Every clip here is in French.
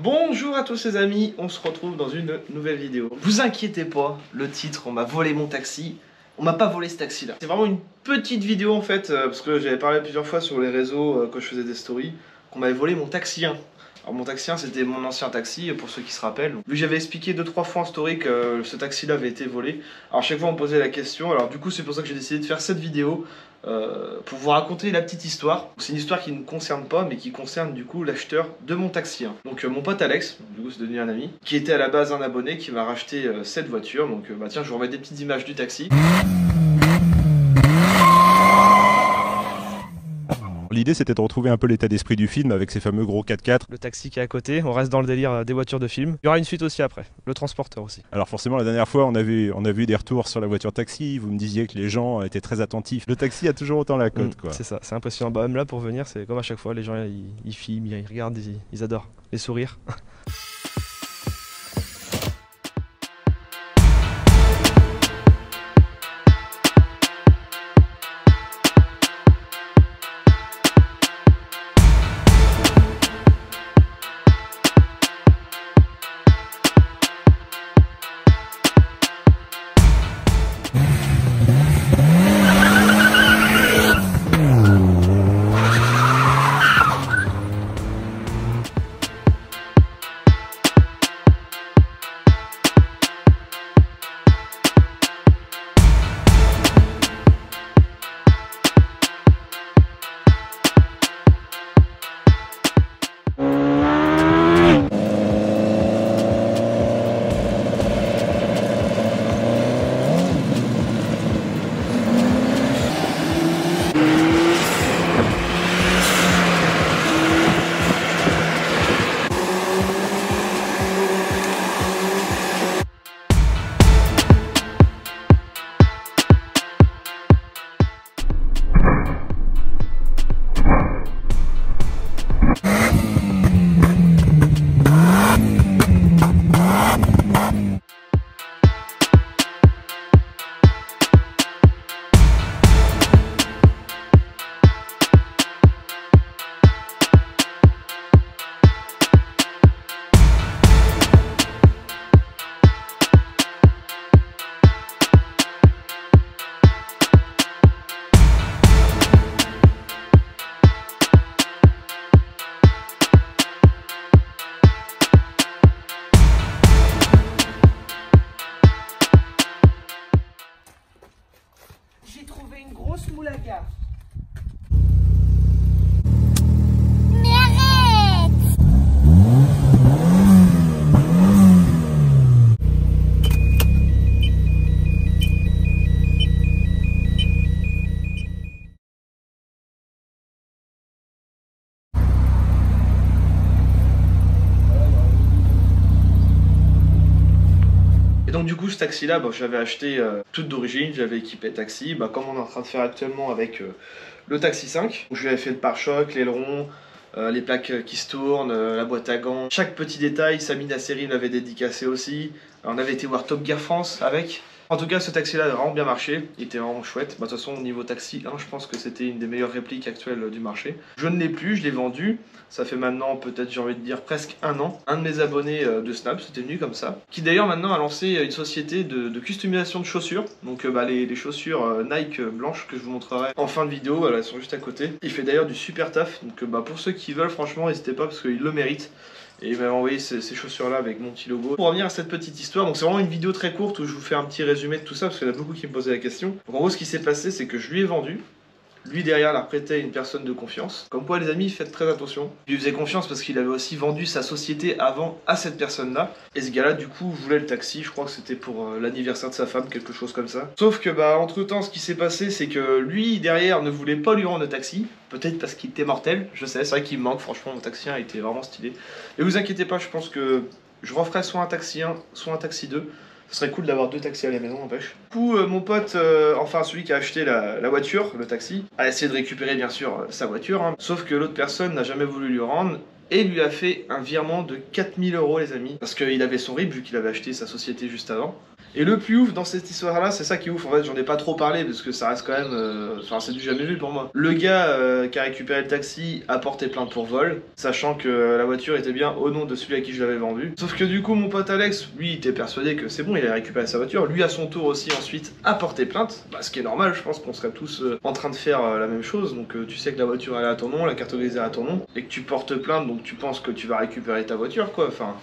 Bonjour à tous les amis, on se retrouve dans une nouvelle vidéo. Vous inquiétez pas, le titre, on m'a volé mon taxi. On m'a pas volé ce taxi là. C'est vraiment une petite vidéo en fait, parce que j'avais parlé plusieurs fois sur les réseaux quand je faisais des stories, qu'on m'avait volé mon taxi 1. Alors mon taxi 1 c'était mon ancien taxi, pour ceux qui se rappellent. Vu que j'avais expliqué 2-3 fois en story que ce taxi là avait été volé, alors chaque fois on me posait la question, alors du coup c'est pour ça que j'ai décidé de faire cette vidéo. Pour vous raconter la petite histoire. C'est une histoire qui ne me concerne pas, mais qui concerne du coup l'acheteur de mon taxi 1. Donc mon pote Alex, du coup c'est devenu un ami, qui était à la base un abonné, qui m'a racheté cette voiture. Donc bah tiens, je vous remets des petites images du taxi. L'idée c'était de retrouver un peu l'état d'esprit du film avec ces fameux gros 4x4. Le taxi qui est à côté, on reste dans le délire des voitures de film. Il y aura une suite aussi après, le transporteur aussi. Alors forcément la dernière fois on a vu des retours sur la voiture taxi, vous me disiez que les gens étaient très attentifs. Le taxi a toujours autant la cote quoi. C'est ça, c'est impressionnant. Bah, même là pour venir c'est comme à chaque fois, les gens ils filment, ils regardent, ils adorent les sourires. J'ai trouvé une grosse moule à gare. Mais arrête! Donc du coup ce taxi là, j'avais acheté tout d'origine, j'avais équipé taxi, comme on est en train de faire actuellement avec le taxi 5. Je lui avais fait le pare-choc, l'aileron, les plaques qui se tournent, la boîte à gants. Chaque petit détail, Samy Nasseri l'avait dédicacé aussi. On avait été voir Top Gear France avec. En tout cas ce taxi là a vraiment bien marché, il était vraiment chouette. De toute façon au niveau taxi 1 je pense que c'était une des meilleures répliques actuelles du marché. Je ne l'ai plus, je l'ai vendu, ça fait maintenant peut-être j'ai envie de dire presque un an. Un de mes abonnés de Snap, c'était venu comme ça, qui d'ailleurs maintenant a lancé une société de customisation de chaussures. Donc les chaussures Nike blanches que je vous montrerai en fin de vidéo, voilà, elles sont juste à côté. Il fait d'ailleurs du super taf, donc pour ceux qui veulent franchement n'hésitez pas parce qu'il le mérite. Et il m'a envoyé ces chaussures là avec mon petit logo. Pour revenir à cette petite histoire, donc c'est vraiment une vidéo très courte où je vous fais un petit résumé de tout ça parce qu'il y en a beaucoup qui me posaient la question. Donc en gros ce qui s'est passé c'est que je lui ai vendu. Lui derrière l'a prêté à une personne de confiance. Comme quoi les amis, faites très attention. Il lui faisait confiance parce qu'il avait aussi vendu sa société avant à cette personne-là. Et ce gars-là du coup voulait le taxi, je crois que c'était pour l'anniversaire de sa femme, quelque chose comme ça. Sauf que entre temps ce qui s'est passé c'est que lui derrière ne voulait pas lui rendre le taxi. Peut-être parce qu'il était mortel, je sais, c'est vrai qu'il me manque, franchement mon taxi 1 était vraiment stylé. Et vous inquiétez pas, je pense que je referai soit un taxi 1, soit un taxi 2. Ce serait cool d'avoir deux taxis à la maison, n'empêche. Du coup, mon pote, enfin celui qui a acheté la voiture, le taxi, a essayé de récupérer bien sûr sa voiture. Sauf que l'autre personne n'a jamais voulu lui rendre. et lui a fait un virement de 4000 € les amis, parce qu'il avait son RIB vu qu'il avait acheté sa société juste avant. Et le plus ouf dans cette histoire là, c'est ça qui est ouf, en fait j'en ai pas trop parlé parce que ça reste quand même, enfin c'est du jamais vu pour moi. Le gars qui a récupéré le taxi a porté plainte pour vol, sachant que la voiture était bien au nom de celui à qui je l'avais vendu. Sauf que du coup mon pote Alex, lui il était persuadé que c'est bon, il a récupéré sa voiture, lui à son tour aussi ensuite a porté plainte, bah, ce qui est normal, je pense qu'on serait tous en train de faire la même chose, donc tu sais que la voiture elle est à ton nom, la carte grise est à ton nom, et que tu portes plainte donc tu penses que tu vas récupérer ta voiture quoi, enfin...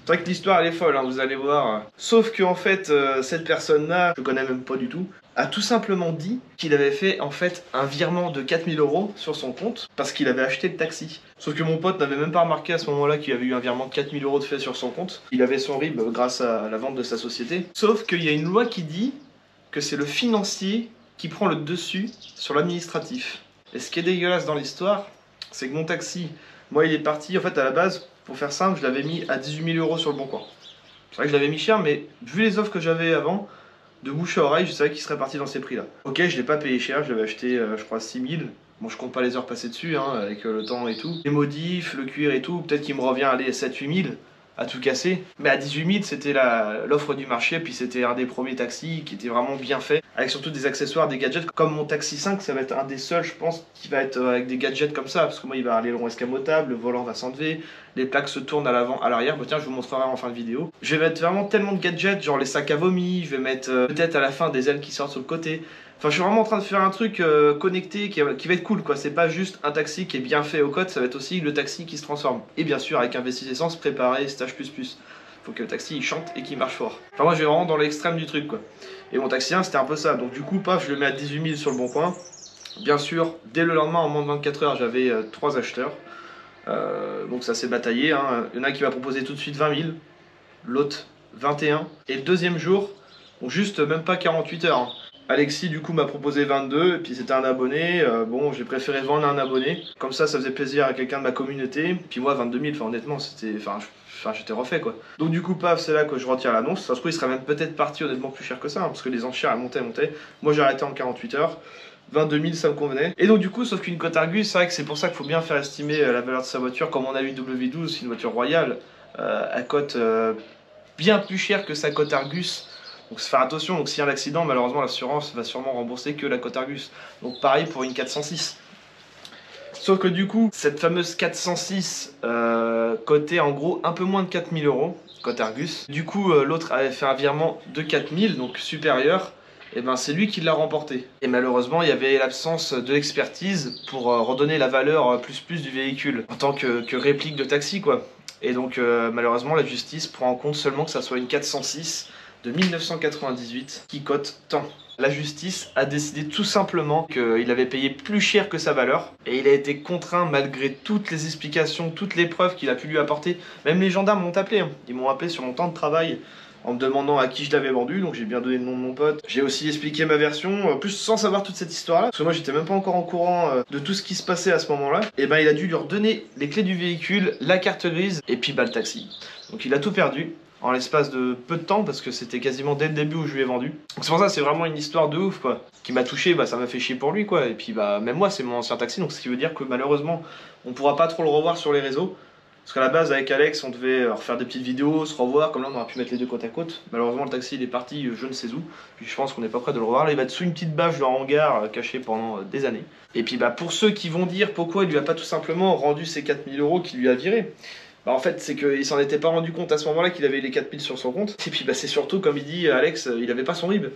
C'est vrai que l'histoire elle est folle, hein, vous allez voir. Sauf que en fait, cette personne-là, je connais même pas du tout, a tout simplement dit qu'il avait fait en fait un virement de 4000 € sur son compte parce qu'il avait acheté le taxi. Sauf que mon pote n'avait même pas remarqué à ce moment-là qu'il y avait eu un virement de 4000 € de fait sur son compte. Il avait son RIB grâce à la vente de sa société. Sauf qu'il y a une loi qui dit que c'est le financier qui prend le dessus sur l'administratif. Et ce qui est dégueulasse dans l'histoire, c'est que mon taxi, moi il est parti en fait à la base. Pour faire simple, je l'avais mis à 18 000 € sur le bon coin. C'est vrai que je l'avais mis cher, mais vu les offres que j'avais avant, de bouche à oreille, je savais qu'il serait parti dans ces prix-là. Ok, je l'ai pas payé cher, je l'avais acheté, je crois, 6 000. Bon, je compte pas les heures passées dessus, hein, avec le temps et tout. Les modifs, le cuir et tout, peut-être qu'il me revient à aller 7-8 000 à tout casser. Mais à 18 000, c'était l'offre du marché, puis c'était un des premiers taxis qui était vraiment bien fait, avec surtout des accessoires, des gadgets. Comme mon Taxi 5, ça va être un des seuls, je pense, qui va être avec des gadgets comme ça, parce que moi, il va avoir l'aileron escamotable, le volant va s'enlever, les plaques se tournent à l'avant, à l'arrière. Bah tiens, je vous montrerai en fin de vidéo. Je vais mettre vraiment tellement de gadgets, genre les sacs à vomi, je vais mettre peut-être à la fin des ailes qui sortent sur le côté. Enfin, je suis vraiment en train de faire un truc connecté qui va être cool, quoi. C'est pas juste un taxi qui est bien fait au code, ça va être aussi le taxi qui se transforme. Et bien sûr, avec un V6 essence préparé stage++. Faut que le taxi il chante et qu'il marche fort. Enfin, moi, je vais vraiment dans l'extrême du truc, quoi. Et mon taxi 1, c'était un peu ça. Donc, du coup, paf, je le mets à 18 000 sur le bon coin. Bien sûr, dès le lendemain, en moins de 24 heures, j'avais 3 acheteurs. Donc, ça s'est bataillé, hein. Il y en a qui m'a proposé tout de suite 20 000, l'autre 21. Et le deuxième jour, donc juste même pas 48 heures, hein. Alexis du coup m'a proposé 22 et puis c'était un abonné, bon j'ai préféré vendre un abonné, comme ça faisait plaisir à quelqu'un de ma communauté, puis moi 22 000, enfin honnêtement c'était, enfin j'étais refait quoi. Donc du coup paf c'est là que je retire l'annonce, ça se trouve il serait même peut-être parti honnêtement plus cher que ça, hein, parce que les enchères elles montaient, moi j'ai arrêté en 48 heures, 22 000 ça me convenait. Et donc du coup sauf qu'une cote Argus, c'est vrai que c'est pour ça qu'il faut bien faire estimer la valeur de sa voiture, comme on a eu W12, c'est une voiture royale, elle cote bien plus cher que sa cote Argus. Donc faire attention, donc s'il y a un accident, malheureusement l'assurance va sûrement rembourser que la cote Argus. Donc pareil pour une 406. Sauf que du coup, cette fameuse 406 cotait en gros un peu moins de 4000 €, cote Argus. Du coup, l'autre avait fait un virement de 4000, donc supérieur. Et ben c'est lui qui l'a remporté. Et malheureusement, il y avait l'absence de l'expertise pour redonner la valeur plus du véhicule, en tant que réplique de taxi quoi. Et donc malheureusement, la justice prend en compte seulement que ça soit une 406 de 1998 qui cote tant. La justice a décidé tout simplement qu'il avait payé plus cher que sa valeur et il a été contraint malgré toutes les explications, toutes les preuves qu'il a pu lui apporter. Même les gendarmes m'ont appelé, hein. Ils m'ont appelé sur mon temps de travail en me demandant à qui je l'avais vendu, donc j'ai bien donné le nom de mon pote. J'ai aussi expliqué ma version, plus sans savoir toute cette histoire-là, parce que moi j'étais même pas encore au courant de tout ce qui se passait à ce moment-là. Et ben il a dû lui redonner les clés du véhicule, la carte grise et puis bah le taxi. Donc il a tout perdu en l'espace de peu de temps, parce que c'était quasiment dès le début où je lui ai vendu. Donc c'est pour ça, c'est vraiment une histoire de ouf, quoi. Qui m'a touché, bah ça m'a fait chier pour lui, quoi. Et puis bah même moi, c'est mon ancien taxi, donc ce qui veut dire que malheureusement, on pourra pas trop le revoir sur les réseaux. Parce qu'à la base, avec Alex, on devait refaire des petites vidéos, se revoir, comme là on aurait pu mettre les deux côte à côte. Malheureusement, le taxi il est parti je ne sais où, puis je pense qu'on n'est pas prêt de le revoir. Là, il va être sous une petite bâche de hangar, caché pendant des années. Et puis bah pour ceux qui vont dire pourquoi il lui a pas tout simplement rendu ces 4000 € qu'il lui a viré, bah en fait c'est qu'il s'en était pas rendu compte à ce moment là qu'il avait les 4000 sur son compte. Et puis bah c'est surtout comme il dit Alex, il avait pas son RIB.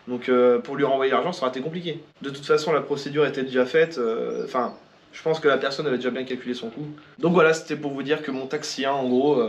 Donc pour lui renvoyer l'argent ça aurait été compliqué. De toute façon la procédure était déjà faite, enfin je pense que la personne avait déjà bien calculé son coût. Donc voilà, c'était pour vous dire que mon taxi 1 en gros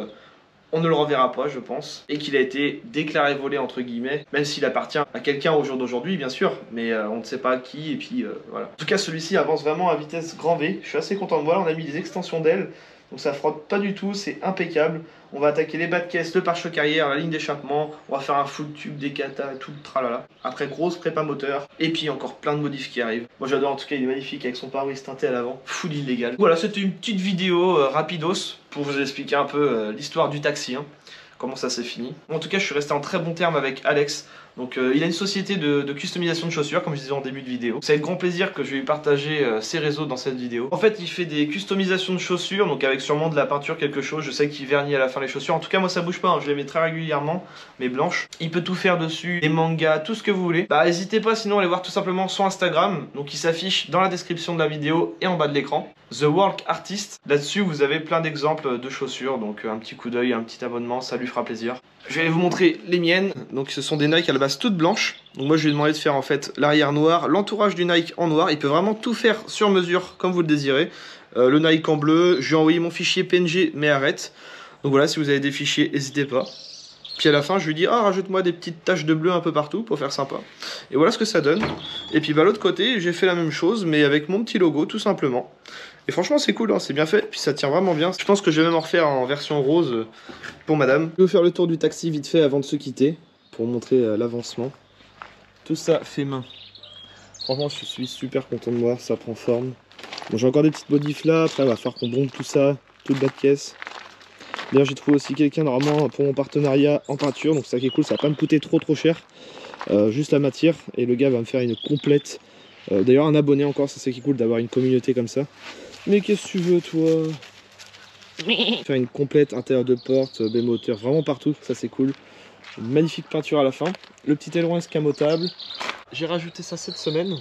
on ne le reverra pas je pense, et qu'il a été déclaré volé entre guillemets, même s'il appartient à quelqu'un au jour d'aujourd'hui bien sûr, mais on ne sait pas qui, et puis voilà. En tout cas celui-ci avance vraiment à vitesse grand V, je suis assez content de voir, on a mis des extensions d'ailes. Donc ça frotte pas du tout, c'est impeccable. On va attaquer les bas de caisse, le pare-choc arrière, la ligne d'échappement. On va faire un full tube, des katas et tout le tralala. Après, grosse prépa moteur. Et puis encore plein de modifs qui arrivent. Moi j'adore, en tout cas il est magnifique avec son pare-brise teinté à l'avant. Full illégal. Voilà, c'était une petite vidéo rapidos pour vous expliquer un peu l'histoire du taxi, hein. comment ça s'est fini. En tout cas, je suis resté en très bon terme avec Alex. Donc il a une société de customisation de chaussures, comme je disais en début de vidéo. C'est avec grand plaisir que je vais lui partager ses réseaux dans cette vidéo. En fait, il fait des customisations de chaussures, donc avec sûrement de la peinture, quelque chose. Je sais qu'il vernit à la fin les chaussures. En tout cas, moi ça bouge pas, hein. Je les mets très régulièrement, mais blanches. Il peut tout faire dessus, des mangas, tout ce que vous voulez. Bah n'hésitez pas sinon à aller voir tout simplement son Instagram. Donc il s'affiche dans la description de la vidéo et en bas de l'écran. The Work Artist. Là-dessus, vous avez plein d'exemples de chaussures. Donc un petit coup d'œil, un petit abonnement, ça lui fera plaisir. Je vais vous montrer les miennes. Donc ce sont des Nike à la base toutes blanches. Donc moi je lui ai demandé de faire en fait l'arrière noir, l'entourage du Nike en noir. Il peut vraiment tout faire sur mesure comme vous le désirez. Le Nike en bleu, je lui ai envoyé mon fichier PNG mais arrête. Donc voilà, si vous avez des fichiers, n'hésitez pas. Puis à la fin je lui dis ah rajoute-moi des petites taches de bleu un peu partout pour faire sympa. Et voilà ce que ça donne. Et puis bah l'autre côté j'ai fait la même chose mais avec mon petit logo tout simplement. Et franchement c'est cool, hein, c'est bien fait, puis ça tient vraiment bien. Je pense que je vais même en refaire en version rose pour madame. Je vais vous faire le tour du taxi vite fait avant de se quitter, pour montrer l'avancement. Tout ça fait main. Franchement je suis super content de voir, ça prend forme. Bon j'ai encore des petites modifs là, après il va falloir qu'on bombe tout ça, toute bas de caisse. D'ailleurs j'ai trouvé aussi quelqu'un normalement pour mon partenariat en peinture, donc ça qui est cool, ça va pas me coûter trop cher. Juste la matière, et le gars va me faire une complète. D'ailleurs un abonné encore, ça c'est qui est cool d'avoir une communauté comme ça. Mais qu'est-ce que tu veux toi? Faire une complète intérieur de porte, des moteurs, vraiment partout, ça c'est cool. Une magnifique peinture à la fin. Le petit aileron escamotable. J'ai rajouté ça cette semaine.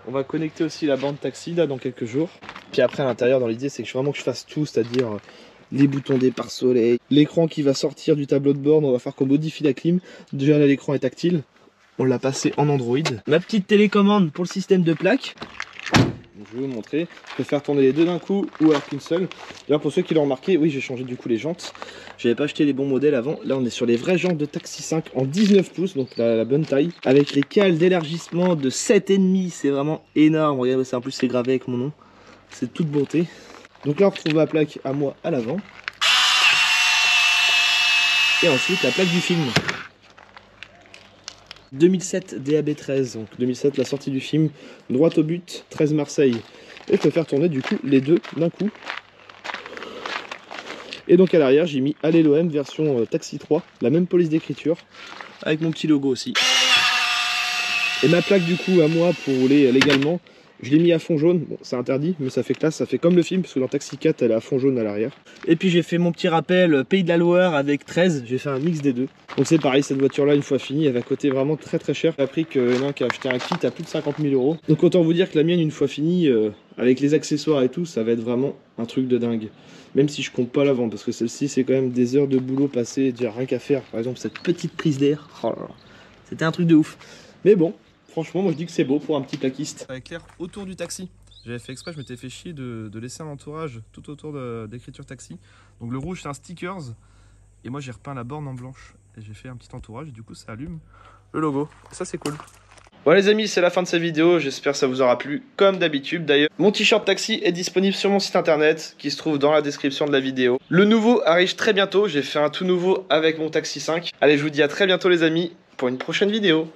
On va connecter aussi la bande taxi là dans quelques jours. Puis après à l'intérieur dans l'idée c'est que vraiment que je fasse tout, c'est-à-dire les boutons des pare-soleil, l'écran qui va sortir du tableau de bord, on va faire qu'on modifie la clim. Déjà là l'écran est tactile. On l'a passé en Android. Ma petite télécommande pour le système de plaque. Je vais vous montrer. Je peux faire tourner les deux d'un coup ou alors qu'une seule. D'ailleurs pour ceux qui l'ont remarqué, oui j'ai changé du coup les jantes. J'avais pas acheté les bons modèles avant. Là on est sur les vraies jantes de Taxi 5 en 19 pouces, donc la bonne taille. Avec les cales d'élargissement de 7,5. C'est vraiment énorme. Regardez ça, en plus c'est gravé avec mon nom. C'est toute beauté. Donc là on retrouve ma plaque à moi à l'avant. Et ensuite la plaque du film. 2007 DAB 13, donc 2007 la sortie du film, droit au but, 13 Marseille. Et je peux faire tourner du coup les deux d'un coup. Et donc à l'arrière j'ai mis Alléloem version Taxi 3, la même police d'écriture, avec mon petit logo aussi. Et ma plaque du coup à moi pour rouler légalement, je l'ai mis à fond jaune, bon c'est interdit mais ça fait classe, ça fait comme le film parce que dans Taxi 4 elle est à fond jaune à l'arrière. Et puis j'ai fait mon petit rappel Pays de la Loire avec 13, j'ai fait un mix des deux. Donc c'est pareil, cette voiture là une fois finie elle va coûter vraiment très cher. J'ai appris qu'il y en a un qui a acheté un kit à plus de 50 000 €. Donc autant vous dire que la mienne une fois finie, avec les accessoires et tout, ça va être vraiment un truc de dingue. Même si je compte pas la vendre parce que celle-ci c'est quand même des heures de boulot passées, déjà rien qu'à faire. Par exemple cette petite prise d'air, oh là là, c'était un truc de ouf. Mais bon. Franchement, moi je dis que c'est beau pour un petit plaquiste. Ça éclaire autour du taxi. J'avais fait exprès, je m'étais fait chier de laisser un entourage tout autour d'écriture taxi. Donc le rouge c'est un stickers. Et moi j'ai repeint la borne en blanche. Et j'ai fait un petit entourage et du coup ça allume le logo. Et ça c'est cool. Bon les amis, c'est la fin de cette vidéo. J'espère que ça vous aura plu comme d'habitude. D'ailleurs, mon t-shirt taxi est disponible sur mon site internet qui se trouve dans la description de la vidéo. Le nouveau arrive très bientôt. J'ai fait un tout nouveau avec mon Taxi 5. Allez, je vous dis à très bientôt les amis pour une prochaine vidéo.